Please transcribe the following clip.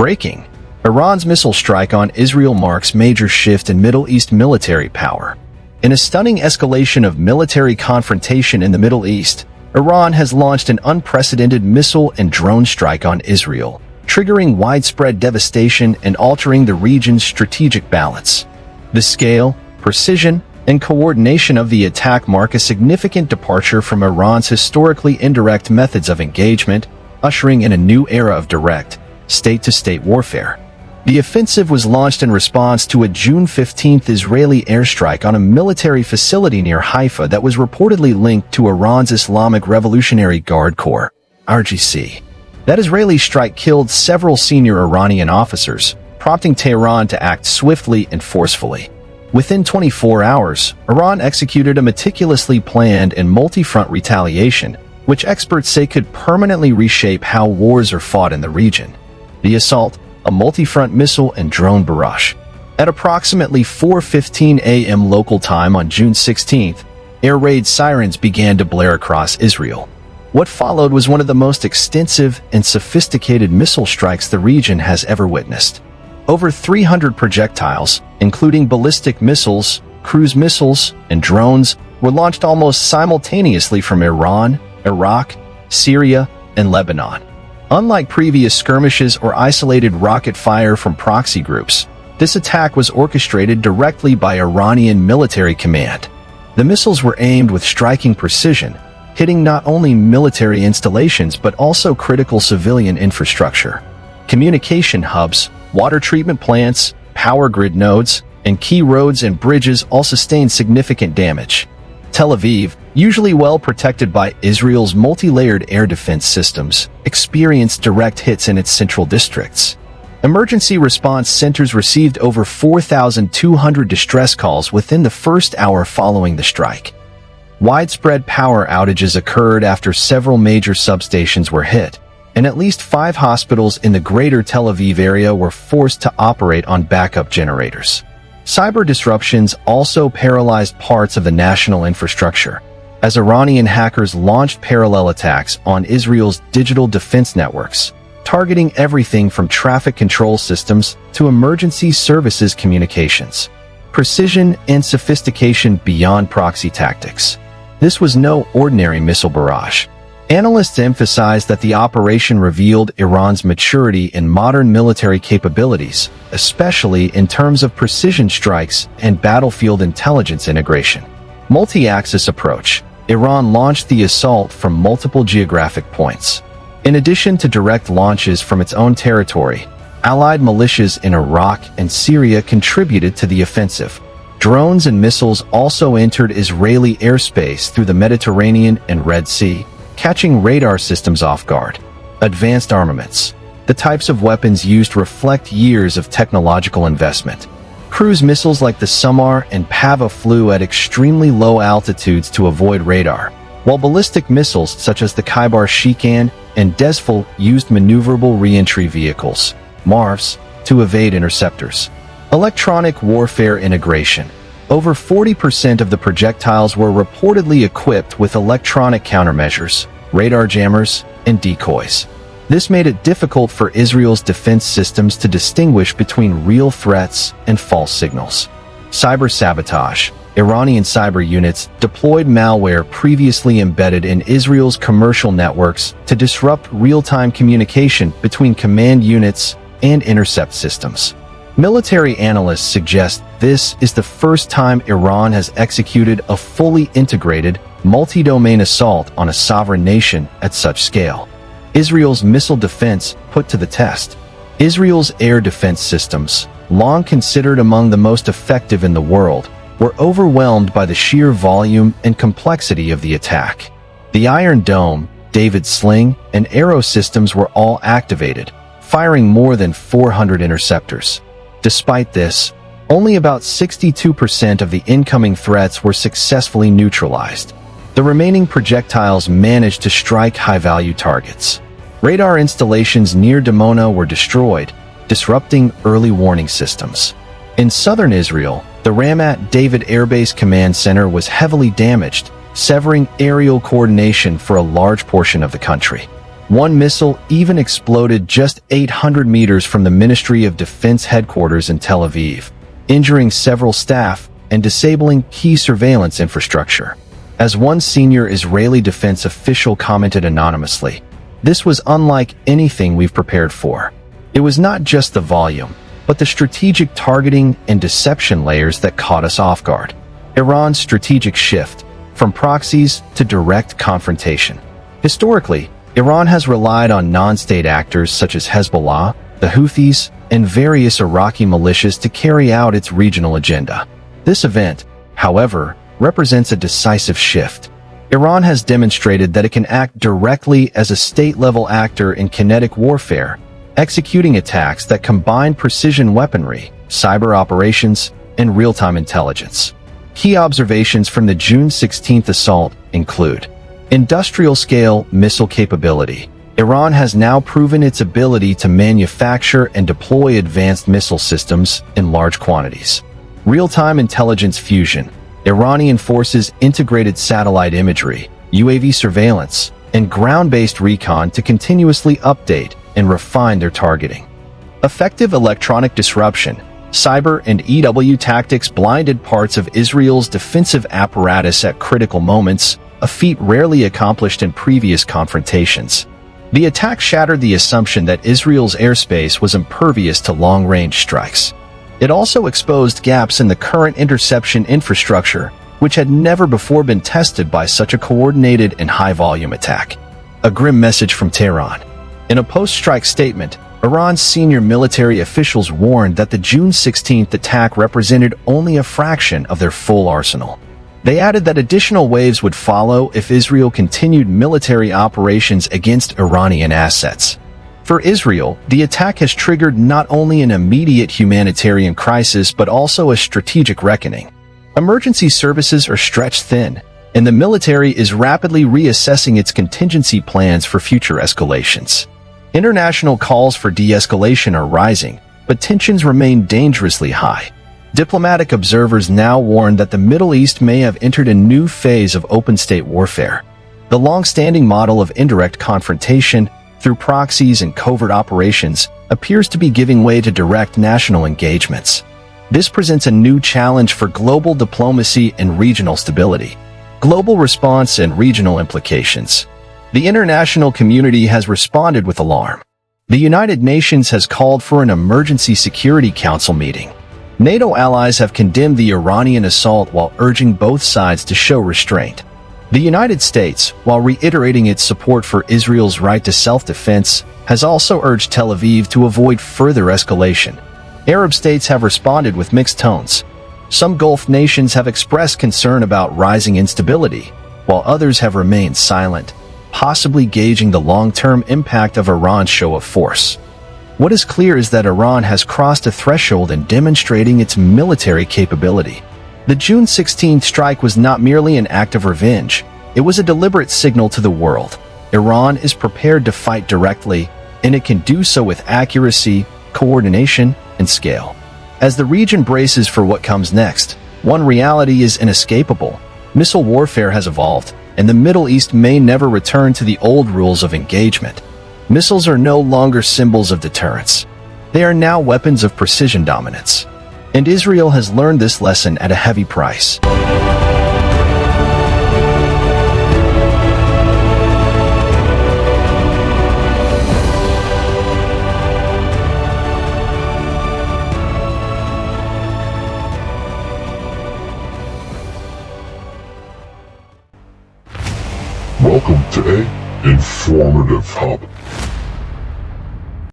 Breaking. Iran's missile strike on Israel marks major shift in Middle East military power. In a stunning escalation of military confrontation in the Middle East, Iran has launched an unprecedented missile and drone strike on Israel, triggering widespread devastation and altering the region's strategic balance. The scale, precision, and coordination of the attack mark a significant departure from Iran's historically indirect methods of engagement, ushering in a new era of direct, state-to-state warfare. The offensive was launched in response to a June 15th Israeli airstrike on a military facility near Haifa that was reportedly linked to Iran's Islamic Revolutionary Guard Corps, RGC. That Israeli strike killed several senior Iranian officers, prompting Tehran to act swiftly and forcefully. Within 24 hours, Iran executed a meticulously planned and multi-front retaliation, which experts say could permanently reshape how wars are fought in the region. The assault, a multi-front missile and drone barrage. At approximately 4:15 a.m. local time on June 16th, air raid sirens began to blare across Israel. What followed was one of the most extensive and sophisticated missile strikes the region has ever witnessed. Over 300 projectiles, including ballistic missiles, cruise missiles, and drones, were launched almost simultaneously from Iran, Iraq, Syria, and Lebanon. Unlike previous skirmishes or isolated rocket fire from proxy groups, this attack was orchestrated directly by Iranian military command. The missiles were aimed with striking precision, hitting not only military installations but also critical civilian infrastructure. Communication hubs, water treatment plants, power grid nodes, and key roads and bridges all sustained significant damage. Tel Aviv, usually well protected by Israel's multi-layered air defense systems, experienced direct hits in its central districts. Emergency response centers received over 4,200 distress calls within the first hour following the strike. Widespread power outages occurred after several major substations were hit, and at least 5 hospitals in the greater Tel Aviv area were forced to operate on backup generators. Cyber disruptions also paralyzed parts of the national infrastructure, as Iranian hackers launched parallel attacks on Israel's digital defense networks, targeting everything from traffic control systems to emergency services communications. Precision and sophistication beyond proxy tactics. This was no ordinary missile barrage. Analysts emphasize that the operation revealed Iran's maturity in modern military capabilities, especially in terms of precision strikes and battlefield intelligence integration. Multi-axis approach. Iran launched the assault from multiple geographic points. In addition to direct launches from its own territory, allied militias in Iraq and Syria contributed to the offensive. Drones and missiles also entered Israeli airspace through the Mediterranean and Red Sea, catching radar systems off guard. Advanced armaments. The types of weapons used reflect years of technological investment. Cruise missiles like the Samar and Pava flew at extremely low altitudes to avoid radar, while ballistic missiles such as the Khaybar Shikan and Desful used maneuverable re-entry vehicles, MARVs, to evade interceptors. Electronic warfare integration. Over 40% of the projectiles were reportedly equipped with electronic countermeasures, radar jammers, and decoys. This made it difficult for Israel's defense systems to distinguish between real threats and false signals. Cyber sabotage. Iranian cyber units deployed malware previously embedded in Israel's commercial networks to disrupt real-time communication between command units and intercept systems. Military analysts suggest this is the first time Iran has executed a fully integrated, multi-domain assault on a sovereign nation at such scale. Israel's missile defense put to the test. Israel's air defense systems, long considered among the most effective in the world, were overwhelmed by the sheer volume and complexity of the attack. The Iron Dome, David's Sling, and Arrow systems were all activated, firing more than 400 interceptors. Despite this, only about 62% of the incoming threats were successfully neutralized. The remaining projectiles managed to strike high-value targets. Radar installations near Dimona were destroyed, disrupting early warning systems. In southern Israel, the Ramat David Air Base Command Center was heavily damaged, severing aerial coordination for a large portion of the country. One missile even exploded just 800 meters from the Ministry of Defense headquarters in Tel Aviv, injuring several staff and disabling key surveillance infrastructure. As one senior Israeli defense official commented anonymously, "This was unlike anything we've prepared for. It was not just the volume, but the strategic targeting and deception layers that caught us off guard." Iran's strategic shift from proxies to direct confrontation. Historically, Iran has relied on non-state actors such as Hezbollah, the Houthis, and various Iraqi militias to carry out its regional agenda. This event, however, represents a decisive shift. Iran has demonstrated that it can act directly as a state-level actor in kinetic warfare, executing attacks that combine precision weaponry, cyber operations, and real-time intelligence. Key observations from the June 16th assault include industrial-scale missile capability. Iran has now proven its ability to manufacture and deploy advanced missile systems in large quantities. Real-time intelligence fusion. Iranian forces integrated satellite imagery, UAV surveillance, and ground-based recon to continuously update and refine their targeting. Effective electronic disruption. Cyber and EW tactics blinded parts of Israel's defensive apparatus at critical moments, a feat rarely accomplished in previous confrontations. The attack shattered the assumption that Israel's airspace was impervious to long-range strikes. It also exposed gaps in the current interception infrastructure, which had never before been tested by such a coordinated and high-volume attack. A grim message from Tehran. In a post-strike statement, Iran's senior military officials warned that the June 16th attack represented only a fraction of their full arsenal. They added that additional waves would follow if Israel continued military operations against Iranian assets. For Israel, the attack has triggered not only an immediate humanitarian crisis but also a strategic reckoning. Emergency services are stretched thin, and the military is rapidly reassessing its contingency plans for future escalations. International calls for de-escalation are rising, but tensions remain dangerously high. Diplomatic observers now warn that the Middle East may have entered a new phase of open-state warfare. The long-standing model of indirect confrontation through proxies and covert operations appears to be giving way to direct national engagements. This presents a new challenge for global diplomacy and regional stability. Global response and regional implications. The international community has responded with alarm. The United Nations has called for an emergency Security Council meeting. NATO allies have condemned the Iranian assault while urging both sides to show restraint. The United States, while reiterating its support for Israel's right to self-defense, has also urged Tel Aviv to avoid further escalation. Arab states have responded with mixed tones. Some Gulf nations have expressed concern about rising instability, while others have remained silent, possibly gauging the long-term impact of Iran's show of force. What is clear is that Iran has crossed a threshold in demonstrating its military capability. The June 16th strike was not merely an act of revenge, it was a deliberate signal to the world. Iran is prepared to fight directly, and it can do so with accuracy, coordination, and scale. As the region braces for what comes next, one reality is inescapable. Missile warfare has evolved, and the Middle East may never return to the old rules of engagement. Missiles are no longer symbols of deterrence. They are now weapons of precision dominance. And Israel has learned this lesson at a heavy price. Welcome to A Informative Hub.